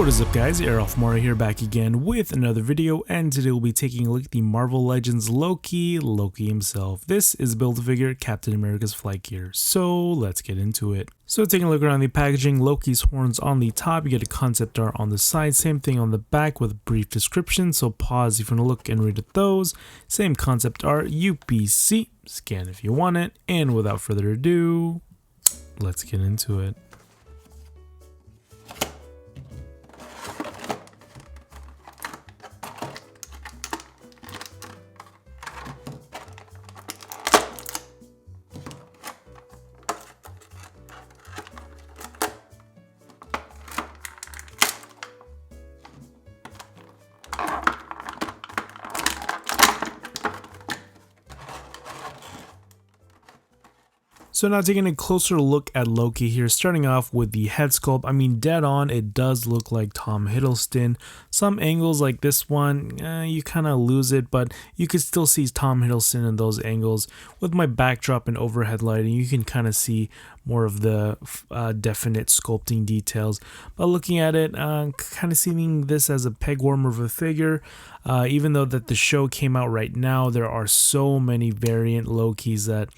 What is up, guys? Arolf here, back again with another video, and today we'll be taking a look at the Marvel Legends Loki himself. This is Build-A-Figure Captain America's flight gear, so let's get into it. So taking a look around the packaging, Loki's horns on the top, you get a concept art on the side, same thing on the back with a brief description, so pause if you want to look and read at those. Same concept art, UPC, scan if you want it, and without further ado, let's get into it. So now taking a closer look at Loki here, starting off with the head sculpt. I mean, dead on, it does look like Tom Hiddleston. Some angles like this one, you kind of lose it, but you can still see Tom Hiddleston in those angles. With my backdrop and overhead lighting, you can kind of see more of the definite sculpting details. But looking at it, kind of seeing this as a peg warmer of a figure. Even though that the show came out right now, there are so many variant Lokis that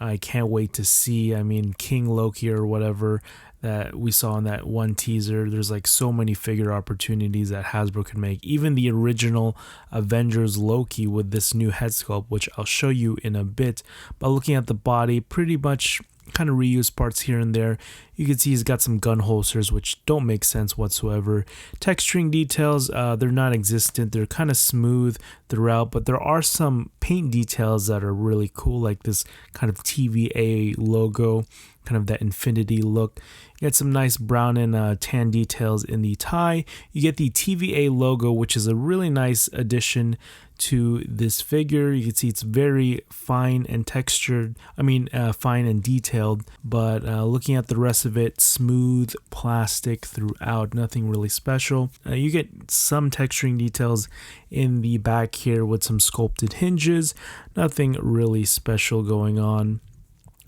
I can't wait to see. I mean, King Loki or whatever that we saw in that one teaser. There's like so many figure opportunities that Hasbro can make. Even the original Avengers Loki with this new head sculpt, which I'll show you in a bit. But looking at the body, pretty much kind of reused parts here and there. You can see he's got some gun holsters which don't make sense whatsoever. Texturing details, they're not existent. They're kind of smooth throughout, but there are some paint details that are really cool, like this kind of TVA logo, kind of that infinity look. You get some nice brown and tan details in the tie. You get the TVA logo, which is a really nice addition to this figure. You can see it's very fine and textured, fine and detailed, but looking at the rest of it, smooth plastic throughout, nothing really special. You get some texturing details in the back here with some sculpted hinges, nothing really special going on.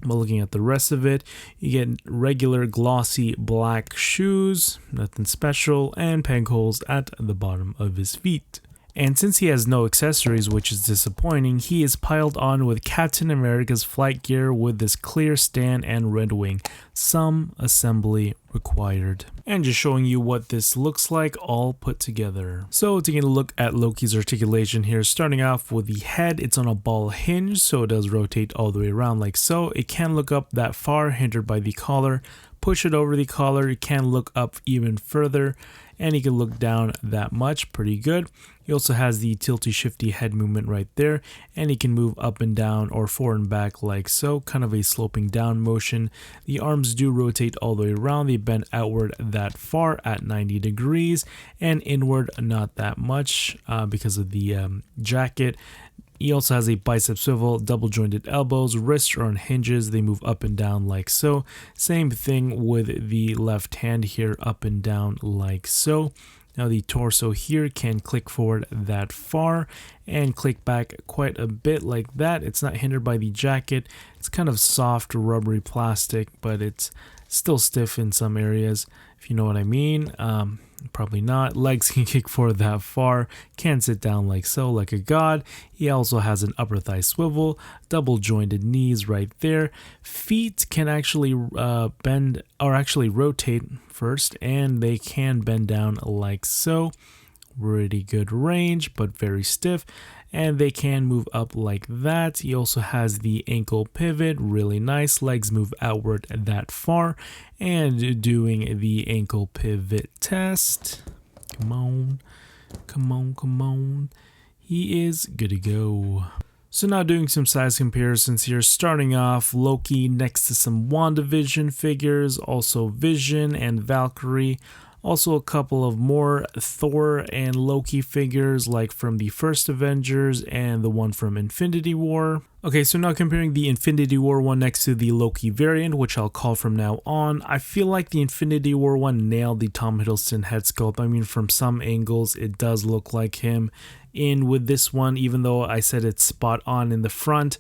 But looking at the rest of it, you get regular glossy black shoes, nothing special, and peg holes at the bottom of his feet. And since he has no accessories, which is disappointing, he is piled on with Captain America's flight gear with this clear stand and red wing. Some assembly required. And just showing you what this looks like all put together. So taking a look at Loki's articulation here, starting off with the head, it's on a ball hinge, so it does rotate all the way around like so. It can look up that far, hindered by the collar. Push it over the collar, it can look up even further, and you can look down that much, pretty good. He also has the tilty shifty head movement right there, and he can move up and down or forward and back like so, kind of a sloping down motion. The arms do rotate all the way around, they bend outward that far at 90 degrees, and inward not that much because of the jacket. He also has a bicep swivel, double jointed elbows, wrists are on hinges, they move up and down like so. Same thing with the left hand here, up and down like so. Now the torso here can click forward that far and click back quite a bit like that. It's not hindered by the jacket. It's kind of soft rubbery plastic, but it's still stiff in some areas, if you know what I mean. Probably not. Legs can kick forward that far, can sit down like so, like a god. He also has an upper thigh swivel, double jointed knees right there. Feet can actually bend, or actually rotate first, and they can bend down like so. Pretty good range, but very stiff, and they can move up like that. He also has the ankle pivot, really nice. Legs move outward that far, and doing the ankle pivot test. Come on, come on, come on. He is good to go. So now doing some size comparisons here, starting off Loki next to some WandaVision figures, also Vision and Valkyrie. Also a couple of more Thor and Loki figures, like from the first Avengers and the one from Infinity War. Okay, so now comparing the Infinity War one next to the Loki variant, which I'll call from now on, I feel like the Infinity War one nailed the Tom Hiddleston head sculpt. I mean, from some angles, it does look like him. in with this one, even though I said it's spot on in the front.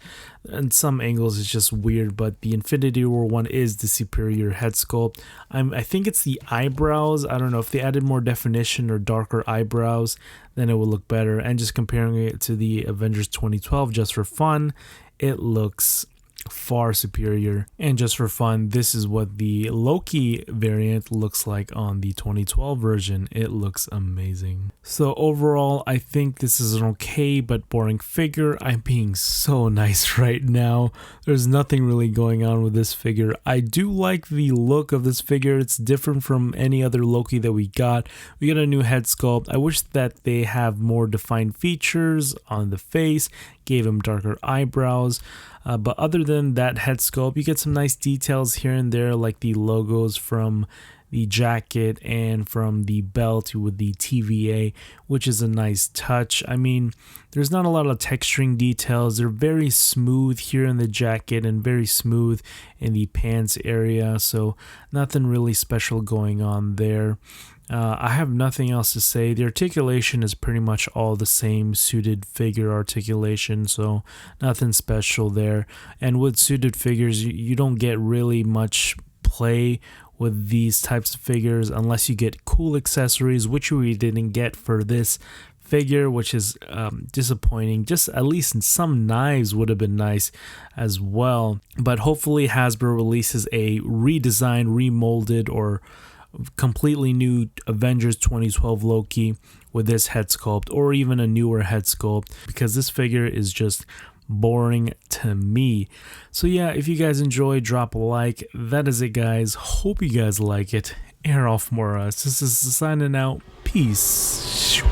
And some angles it's just weird, but the Infinity War one is the superior head sculpt. I think it's the eyebrows. I don't know if they added more definition or darker eyebrows, then it would look better. And just comparing it to the Avengers 2012 just for fun, it looks far superior. And just for fun, this is what the Loki variant looks like on the 2012 version. It looks amazing. So overall, I think this is an okay but boring figure. I'm being so nice right now. There's nothing really going on with this figure. I do like the look of this figure. It's different from any other Loki that we got. We got a new head sculpt. I wish that they have more defined features on the face, gave him darker eyebrows. But other than that head sculpt, you get some nice details here and there, like the logos from the jacket and from the belt with the TVA, which is a nice touch. I mean, there's not a lot of texturing details. They're very smooth here in the jacket and very smooth in the pants area, so nothing really special going on there. I have nothing else to say. The articulation is pretty much all the same suited figure articulation, so nothing special there. And with suited figures, you don't get really much play with these types of figures unless you get cool accessories, which we didn't get for this figure, which is disappointing. Just at least some knives would have been nice as well. But hopefully Hasbro releases a redesigned, remolded, or completely new Avengers 2012 Loki with this head sculpt, or even a newer head sculpt, because this figure is just boring to me. So yeah, if you guys enjoyed, drop a like. That is it, guys. Hope you guys like it. Arolf Morris, this is signing out. Peace.